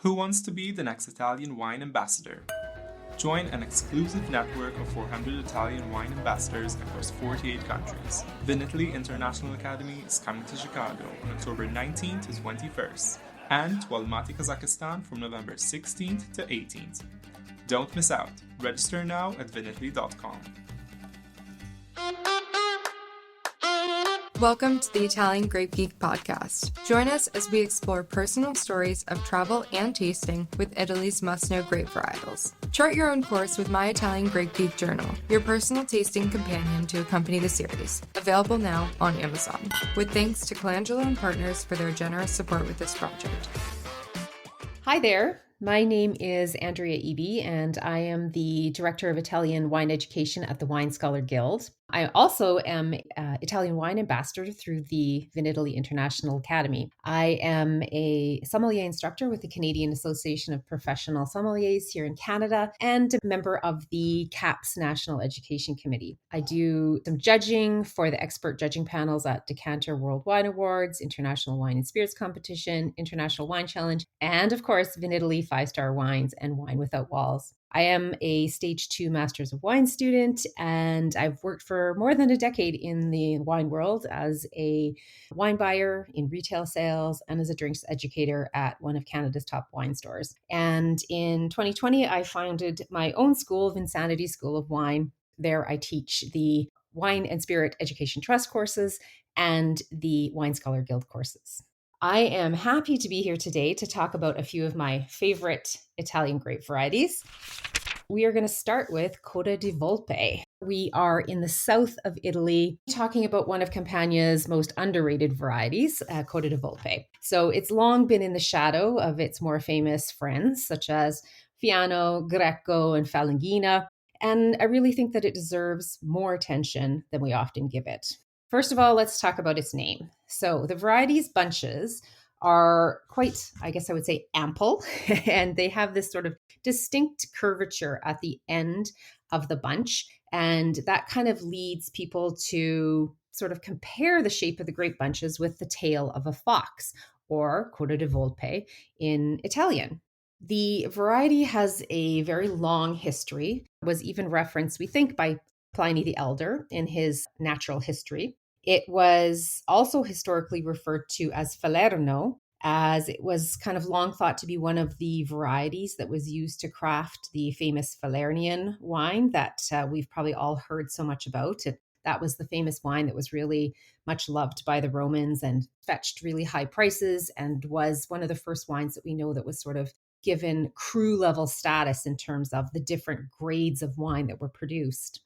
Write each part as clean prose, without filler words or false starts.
Who wants to be the next Italian wine ambassador? Join an exclusive network of 400 Italian wine ambassadors across 48 countries. Vinitaly International Academy is coming to Chicago on October 19th to 21st, and to Almaty, Kazakhstan from November 16th to 18th. Don't miss out. Register now at vinitaly.com. Welcome to the Italian Grape Geek podcast. Join us as we explore personal stories of travel and tasting with Italy's must-know grape varietals. Chart your own course with My Italian Grape Geek Journal, your personal tasting companion to accompany the series. Available now on Amazon. With thanks to Colangelo and Partners for their generous support with this project. Hi there. My name is Andrea Eby, and I am the Director of Italian Wine Education at the Wine Scholar Guild. I also am an Italian wine ambassador through the Vinitaly International Academy. I am a Sommelier Instructor with the Canadian Association of Professional Sommeliers here in Canada and a member of the CAPS National Education Committee. I do some judging for the expert judging panels at Decanter World Wine Awards, International Wine and Spirits Competition, International Wine Challenge, and of course, Vinitaly 5-star wines and Wine Without Walls. I am a Stage 2 Masters of Wine student, and I've worked for more than a decade in the wine world as a wine buyer in retail sales and as a drinks educator at one of Canada's top wine stores. And in 2020, I founded my own school, Vinsanity School of Wine. There I teach the Wine and Spirit Education Trust courses and the Wine Scholar Guild courses. I am happy to be here today to talk about a few of my favorite Italian grape varieties. We are going to start with Coda di Volpe. We are in the south of Italy, talking about one of Campania's most underrated varieties, Coda di Volpe. So it's long been in the shadow of its more famous friends, such as Fiano, Greco, and Falanghina. And I really think that it deserves more attention than we often give it. First of all, let's talk about its name. So the variety's bunches are quite, I guess I would say, ample, and they have this sort of distinct curvature at the end of the bunch. And that kind of leads people to sort of compare the shape of the grape bunches with the tail of a fox, or Coda di Volpe in Italian. The variety has a very long history, was even referenced, we think, by Pliny the Elder in his Natural History. It was also historically referred to as Falerno, as it was kind of long thought to be one of the varieties that was used to craft the famous Falernian wine that we've probably all heard so much about. That was the famous wine that was really much loved by the Romans and fetched really high prices, and was one of the first wines that we know that was sort of given cru level status in terms of the different grades of wine that were produced.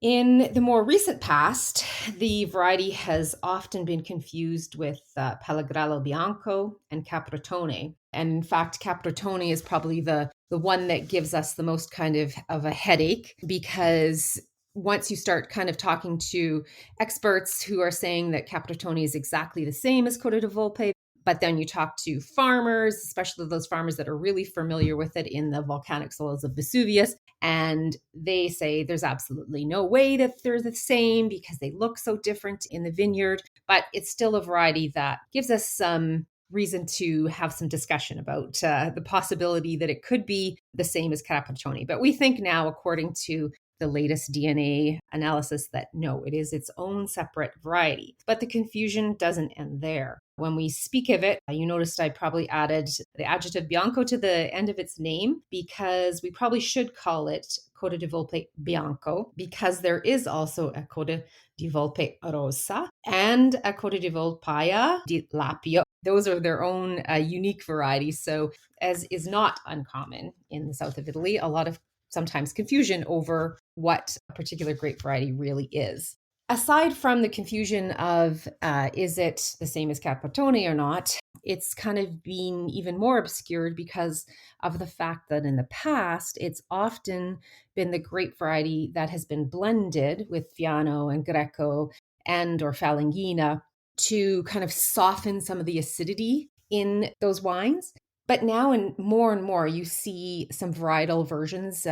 In the more recent past, the variety has often been confused with Pellegrino Bianco and Capratone. And in fact, Capratone is probably the one that gives us the most kind of a headache, because once you start kind of talking to experts who are saying that Capratone is exactly the same as Coda di Volpe, but then you talk to farmers, especially those farmers that are really familiar with it in the volcanic soils of Vesuvius, and they say there's absolutely no way that they're the same because they look so different in the vineyard. But it's still a variety that gives us some reason to have some discussion about the possibility that it could be the same as Capratone. But we think now, according to the latest DNA analysis, that no, it is its own separate variety. But the confusion doesn't end there. When we speak of it, you noticed I probably added the adjective Bianco to the end of its name, because we probably should call it Coda di Volpe Bianco, because there is also a Coda di Volpe Rossa and a Coda di Volpaia di Lapio. Those are their own unique varieties. So, as is not uncommon in the south of Italy, a lot of sometimes confusion over what a particular grape variety really is. Aside from the confusion of is it the same as Capratone or not, it's kind of been even more obscured because of the fact that in the past, it's often been the grape variety that has been blended with Fiano and Greco and or Falanghina to kind of soften some of the acidity in those wines. But now and more, you see some varietal versions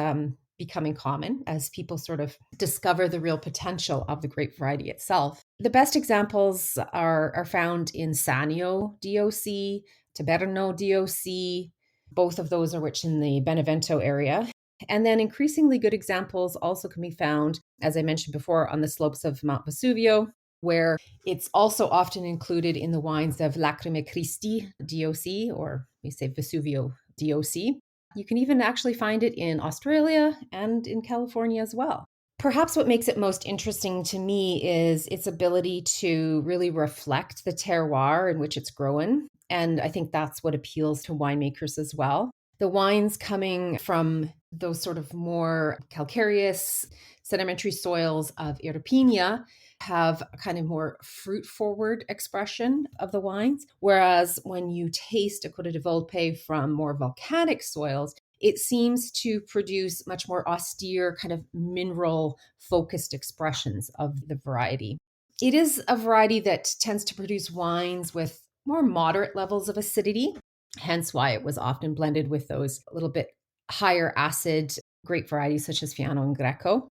becoming common as people sort of discover the real potential of the grape variety itself. The best examples are found in Sanio DOC, Taberno DOC, Both of those are rich in the Benevento area. And then increasingly good examples also can be found, as I mentioned before, on the slopes of Mount Vesuvio, where it's also often included in the wines of Lacrime Christi DOC, or we say Vesuvio DOC. You can even actually find it in Australia and in California as well. Perhaps what makes it most interesting to me is its ability to really reflect the terroir in which it's grown. And I think that's what appeals to winemakers as well. The wines coming from those sort of more calcareous sedimentary soils of Irpinia have a kind of more fruit forward expression of the wines. Whereas when you taste a Coda di Volpe from more volcanic soils, it seems to produce much more austere, kind of mineral focused expressions of the variety. It is a variety that tends to produce wines with more moderate levels of acidity, hence why it was often blended with those a little bit higher acid grape varieties such as Fiano and Greco.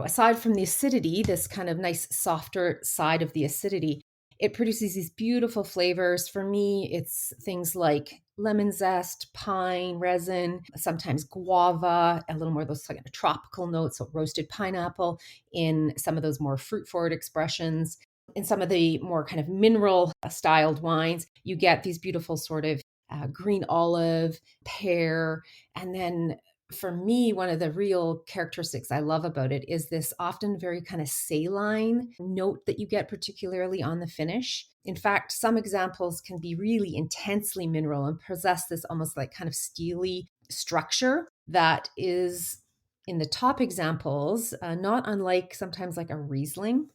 Aside from the acidity, this kind of nice softer side of the acidity, it produces these beautiful flavors. For me, it's things like lemon zest, pine, resin, sometimes guava, a little more of those kind of tropical notes, so roasted pineapple in some of those more fruit forward expressions. In some of the more kind of mineral styled wines, you get these beautiful sort of green olive, pear, and then for me, one of the real characteristics I love about it is this often very kind of saline note that you get, particularly on the finish. In fact, some examples can be really intensely mineral and possess this almost like kind of steely structure that is in the top examples, not unlike sometimes like a Riesling.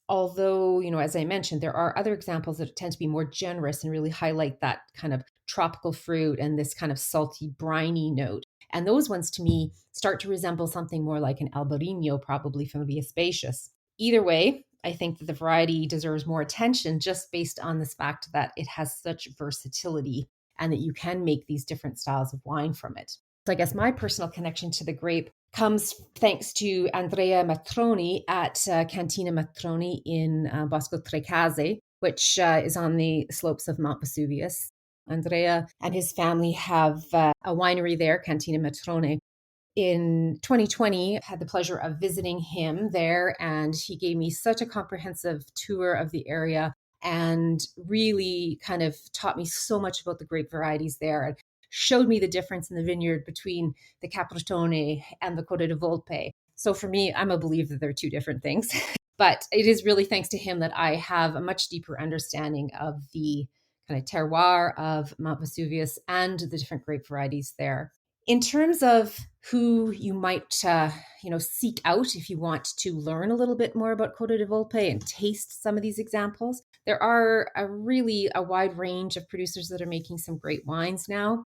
Although, as I mentioned, there are other examples that tend to be more generous and really highlight that kind of tropical fruit and this kind of salty, briny note. And those ones to me start to resemble something more like an Albarino, probably from the Aspacious. Either way, I think that the variety deserves more attention just based on this fact that it has such versatility and that you can make these different styles of wine from it. So I guess my personal connection to the grape comes thanks to Andrea Matroni at Cantina Matroni in Bosco Tre Case, which is on the slopes of Mount Vesuvius. Andrea and his family have a winery there, Cantina Matrone. In 2020, I had the pleasure of visiting him there, and he gave me such a comprehensive tour of the area and really kind of taught me so much about the grape varieties there and showed me the difference in the vineyard between the Capretone and the Coda di Volpe. So for me, I'm a believer that they're two different things. But it is really thanks to him that I have a much deeper understanding of the kind of terroir of Mount Vesuvius and the different grape varieties there. In terms of who you might, seek out if you want to learn a little bit more about Coda di Volpe and taste some of these examples, there are a wide range of producers that are making some great wines now.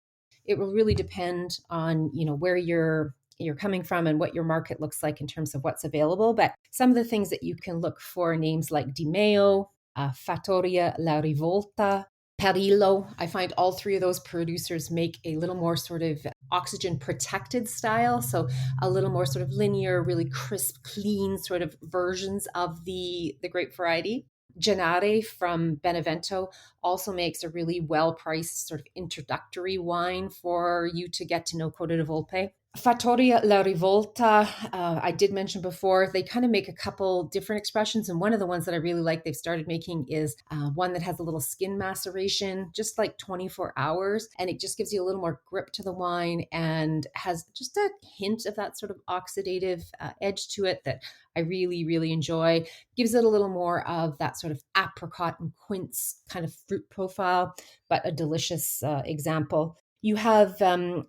It will really depend on, where you're coming from and what your market looks like in terms of what's available. But some of the things that you can look for, names like Di Meo, Fattoria La Rivolta, Perillo. I find all three of those producers make a little more sort of oxygen protected style. So a little more sort of linear, really crisp, clean sort of versions of the grape variety. Gennare from Benevento also makes a really well-priced sort of introductory wine for you to get to know Coda di Volpe. Fattoria La Rivolta, I did mention before, they kind of make a couple different expressions. And one of the ones that I really like they've started making is one that has a little skin maceration, just like 24 hours. And it just gives you a little more grip to the wine and has just a hint of that sort of oxidative edge to it that I really, really enjoy. Gives it a little more of that sort of apricot and quince kind of fruit profile, but a delicious example. You have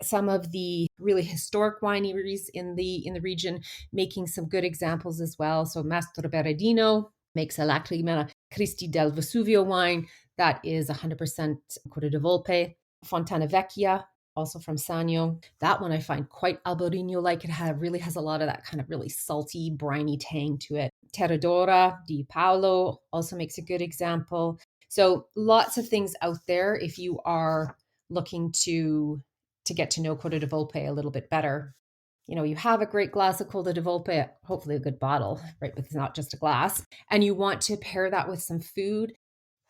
some of the really historic wineries in the region making some good examples as well. So Mastro Berardino makes a Lacrima Christi del Vesuvio wine that is 100% Coda di Volpe. Fontana Vecchia, also from Sannio. That one I find quite Albarino-like. It really has a lot of that kind of really salty, briny tang to it. Terradora di Paolo also makes a good example. So lots of things out there if you are looking to get to know Coda di Volpe a little bit better. You have a great glass of Coda di Volpe, hopefully a good bottle, right? But it's not just a glass. And you want to pair that with some food.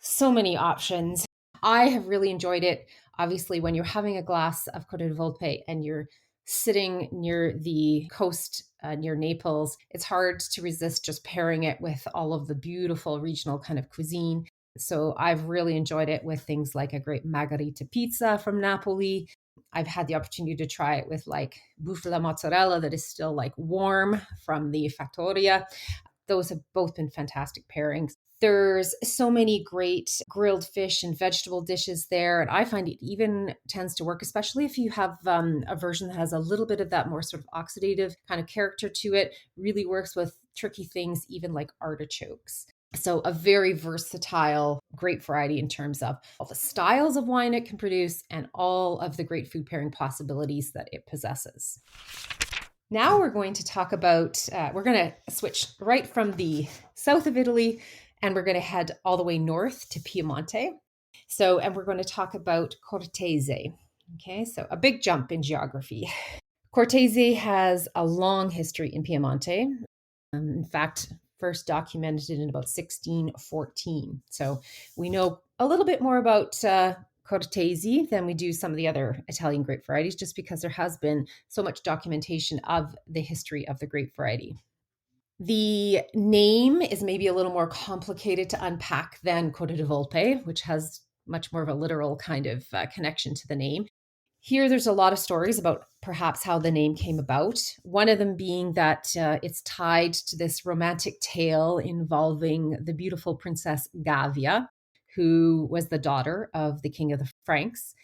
So many options. I have really enjoyed it. Obviously, when you're having a glass of Coda di Volpe and you're sitting near the coast near Naples, it's hard to resist just pairing it with all of the beautiful regional kind of cuisine. So I've really enjoyed it with things like a great margherita pizza from Napoli. I've had the opportunity to try it with like bufala mozzarella that is still like warm from the fattoria. Those have both been fantastic pairings. There's so many great grilled fish and vegetable dishes there. And I find it even tends to work, especially if you have a version that has a little bit of that more sort of oxidative kind of character to it, really works with tricky things, even like artichokes. So a very versatile, great variety in terms of all the styles of wine it can produce and all of the great food pairing possibilities that it possesses. Now we're going to talk about, we're going to switch right from the south of Italy and we're going to head all the way north to Piemonte. And we're going to talk about Cortese. Okay, so a big jump in geography. Cortese has a long history in Piemonte. In fact, first documented in about 1614. So we know a little bit more about Cortese than we do some of the other Italian grape varieties, just because there has been so much documentation of the history of the grape variety. The name is maybe a little more complicated to unpack than Coda di Volpe, which has much more of a literal kind of connection to the name. Here, there's a lot of stories about perhaps how the name came about. One of them being that it's tied to this romantic tale involving the beautiful princess Gavia, who was the daughter of the king of the Franks,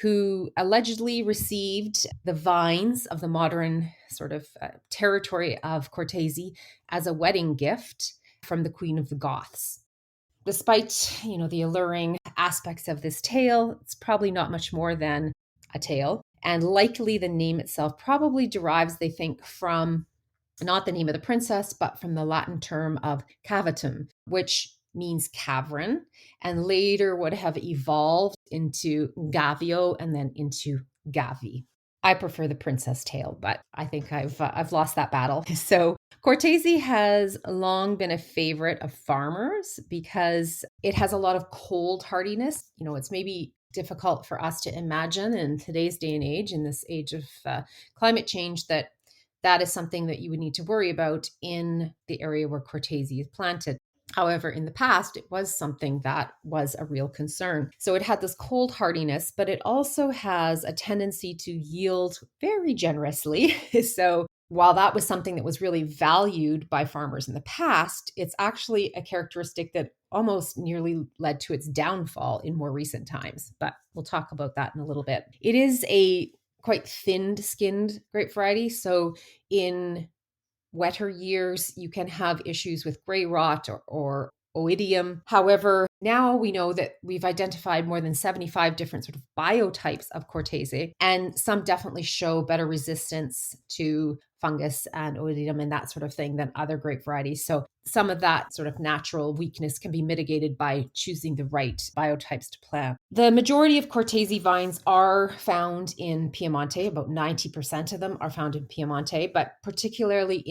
who allegedly received the vines of the modern sort of territory of Cortese as a wedding gift from the queen of the Goths. Despite, the alluring aspects of this tale, it's probably not much more than a tale. And likely the name itself probably derives, they think, from not the name of the princess, but from the Latin term of cavatum, which means cavern, and later would have evolved into Gavio and then into Gavi. I prefer the princess tale, but I think I've lost that battle. So Cortese has long been a favorite of farmers because it has a lot of cold hardiness. It's maybe difficult for us to imagine in today's day and age, in this age of climate change, that is something that you would need to worry about in the area where Cortese is planted. However, in the past, it was something that was a real concern. So it had this cold hardiness, but it also has a tendency to yield very generously. So while that was something that was really valued by farmers in the past, it's actually a characteristic that almost nearly led to its downfall in more recent times. But we'll talk about that in a little bit. It is a quite thin-skinned grape variety. So in wetter years, you can have issues with gray rot or oidium. However, now we know that we've identified more than 75 different sort of biotypes of Cortese, and some definitely show better resistance to fungus and oidium and that sort of thing than other grape varieties. So some of that sort of natural weakness can be mitigated by choosing the right biotypes to plant. The majority of Cortese vines are found in Piemonte. About 90% of them are found in Piemonte, but particularly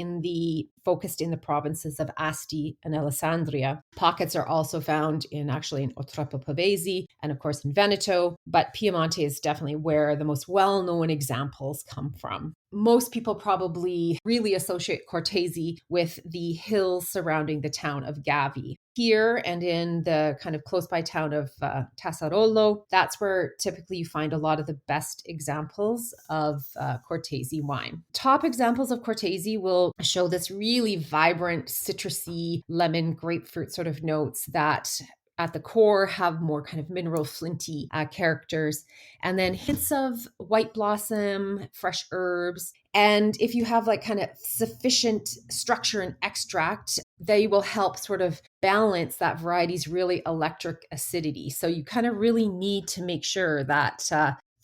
focused in the provinces of Asti and Alessandria. Pockets are also found in Otranto Pavese and of course in Veneto, but Piemonte is definitely where the most well-known examples come from. Most people probably really associate Cortese with the hills surrounding the town of Gavi. Here and in the kind of close by town of Tassarolo, that's where typically you find a lot of the best examples of Cortese wine. Top examples of Cortese will show this really vibrant, citrusy, lemon, grapefruit sort of notes that at the core have more kind of mineral flinty characters, and then hints of white blossom, fresh herbs. And if you have like kind of sufficient structure and extract, they will help sort of balance that variety's really electric acidity. So you kind of really need to make sure that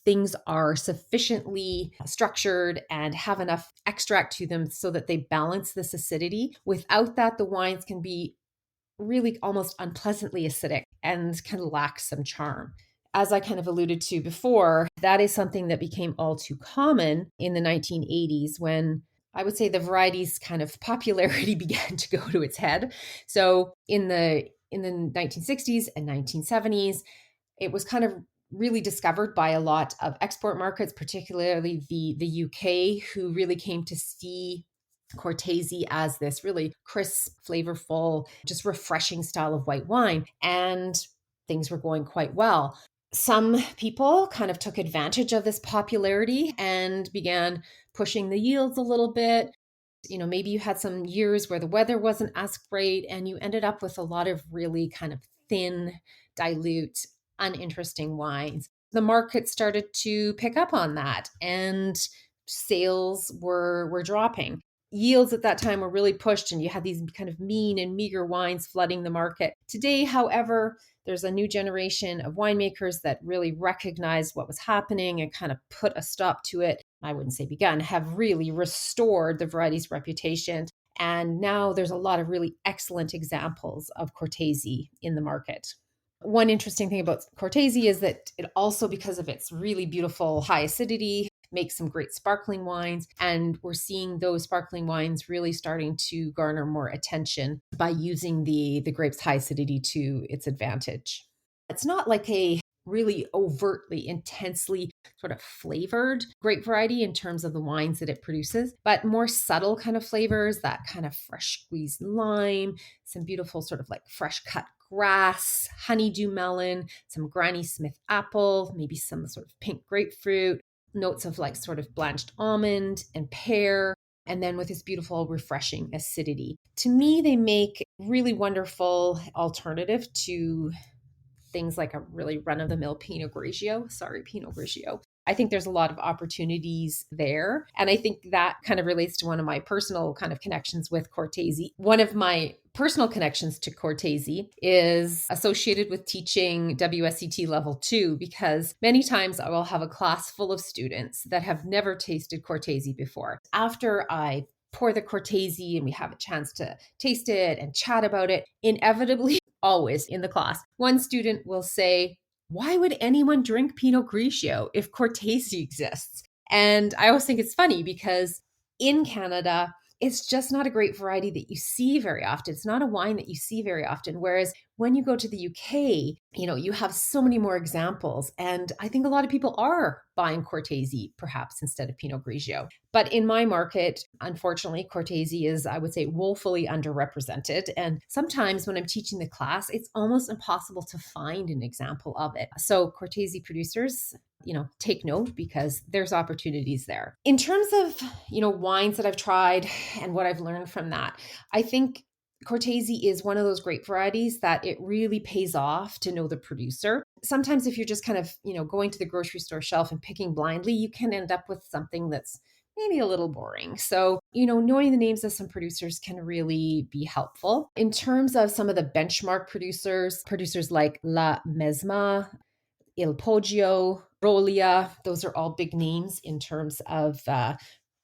things are sufficiently structured and have enough extract to them so that they balance this acidity. Without that, the wines can be really almost unpleasantly acidic and can lack some charm. As I kind of alluded to before, that is something that became all too common in the 1980s when I would say the variety's kind of popularity began to go to its head. So in the 1960s and 1970s, it was kind of really discovered by a lot of export markets, particularly the UK, who really came to see Cortese as this really crisp, flavorful, just refreshing style of white wine. And things were going quite well. Some people kind of took advantage of this popularity and began pushing the yields a little bit. Maybe you had some years where the weather wasn't as great and you ended up with a lot of really kind of thin, dilute, uninteresting wines. The market started to pick up on that and sales were dropping. Yields at that time were really pushed and you had these kind of mean and meager wines flooding the market. Today, however, there's a new generation of winemakers that really recognized what was happening and kind of put a stop to it. I wouldn't say begun, have really restored the variety's reputation. And now there's a lot of really excellent examples of Cortese in the market. One interesting thing about Cortese is that it also, because of its really beautiful high acidity, makes some great sparkling wines. And we're seeing those sparkling wines really starting to garner more attention by using the grape's high acidity to its advantage. It's not like a really overtly, intensely sort of flavored grape variety in terms of the wines that it produces, but more subtle kind of flavors, that kind of fresh squeezed lime, some beautiful sort of like fresh cut grass, honeydew melon, some Granny Smith apple, maybe some sort of pink grapefruit, notes of like sort of blanched almond and pear, and then with this beautiful, refreshing acidity. To me, they make really wonderful alternative to things like a really run-of-the-mill Pinot Grigio. I think there's a lot of opportunities there. And I think that kind of relates to one of my personal kind of connections with Cortese. One of my personal connections to Cortese is associated with teaching WSET level 2, because many times I will have a class full of students that have never tasted Cortese before. After I pour the Cortese and we have a chance to taste it and chat about it, inevitably, always in the class, one student will say, "Why would anyone drink Pinot Grigio if Cortese exists?" And I always think it's funny because in Canada, it's just not a great variety that you see very often. It's not a wine that you see very often. Whereas when you go to the UK, you have so many more examples. And I think a lot of people are buying Cortese perhaps instead of Pinot Grigio. But in my market, unfortunately, Cortese is, I would say, woefully underrepresented. And sometimes when I'm teaching the class, it's almost impossible to find an example of it. So Cortese producers, take note, because there's opportunities there. In terms of, wines that I've tried and what I've learned from that, I think Cortese is one of those grape varieties that it really pays off to know the producer. Sometimes if you're just kind of, going to the grocery store shelf and picking blindly, you can end up with something that's maybe a little boring. So, knowing the names of some producers can really be helpful. In terms of some of the benchmark producers like La Mesma, Il Poggio, Rolia, those are all big names in terms of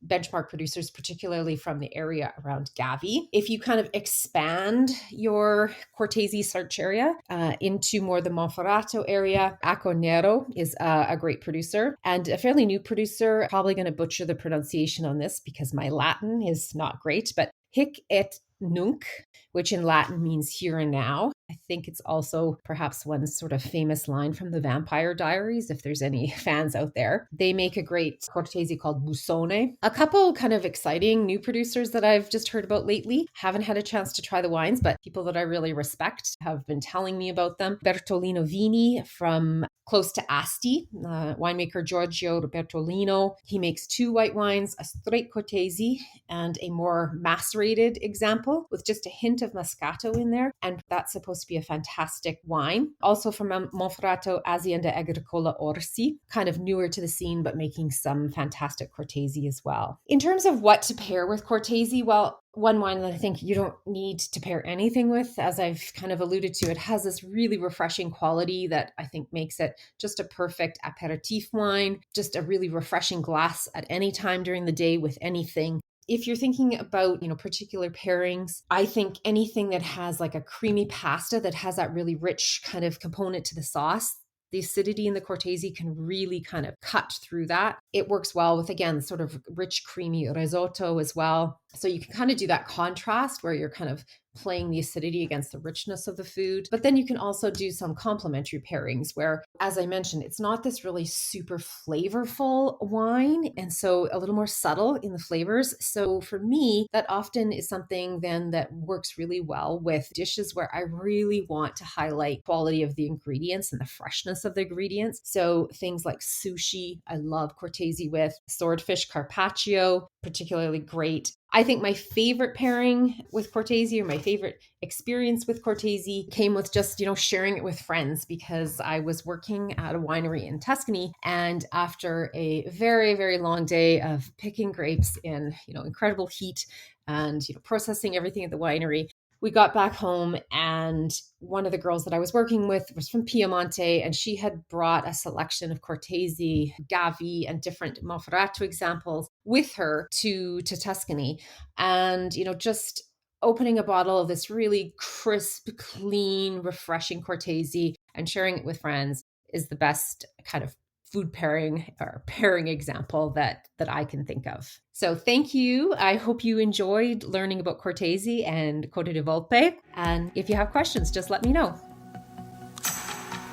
benchmark producers, particularly from the area around Gavi. If you kind of expand your Cortese search area into more the Monferrato area, Acco Nero is a great producer and a fairly new producer. Probably going to butcher the pronunciation on this because my Latin is not great, but Hic et Nunc, which in Latin means here and now. I think it's also perhaps one sort of famous line from the Vampire Diaries, if there's any fans out there. They make a great Cortese called Busone. A couple kind of exciting new producers that I've just heard about lately. Haven't had a chance to try the wines, but people that I really respect have been telling me about them. Bertolino Vini from close to Asti, winemaker Giorgio Bertolino. He makes 2 white wines, a straight Cortese and a more macerated example with just a hint of Moscato in there. And that's supposed to be a fantastic wine. Also from Monferrato, Azienda Agricola Orsi, kind of newer to the scene, but making some fantastic Cortese as well. In terms of what to pair with Cortese, well, one wine that I think you don't need to pair anything with, as I've kind of alluded to, it has this really refreshing quality that I think makes it just a perfect aperitif wine, just a really refreshing glass at any time during the day with anything. If you're thinking about, particular pairings, I think anything that has like a creamy pasta that has that really rich kind of component to the sauce, the acidity in the Cortese can really kind of cut through that. It works well with, again, sort of rich, creamy risotto as well. So you can kind of do that contrast where you're kind of playing the acidity against the richness of the food. But then you can also do some complementary pairings where, as I mentioned, it's not this really super flavorful wine, and so a little more subtle in the flavors. So for me, that often is something then that works really well with dishes where I really want to highlight quality of the ingredients and the freshness of the ingredients. So things like sushi, I love Cortese with. Swordfish carpaccio, particularly great. I think my favorite pairing with Cortese, or my favorite experience with Cortese, came with just, sharing it with friends, because I was working at a winery in Tuscany, and after a very, very long day of picking grapes in, incredible heat and, processing everything at the winery, we got back home, and one of the girls that I was working with was from Piemonte, and she had brought a selection of Cortese, Gavi, and different Monferrato examples with her to Tuscany. And, just opening a bottle of this really crisp, clean, refreshing Cortese and sharing it with friends is the best kind of food pairing or pairing example that I can think of. So thank you. I hope you enjoyed learning about Cortese and Coda di Volpe. And if you have questions, just let me know.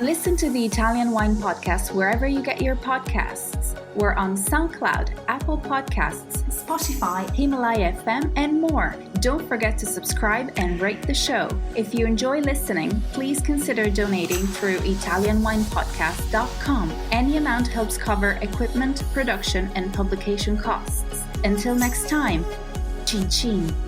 Listen to the Italian Wine Podcast wherever you get your podcasts. We're on SoundCloud, Apple Podcasts, Spotify, Himalaya FM, and more. Don't forget to subscribe and rate the show. If you enjoy listening, please consider donating through ItalianWinePodcast.com. Any amount helps cover equipment, production, and publication costs. Until next time, cin cin.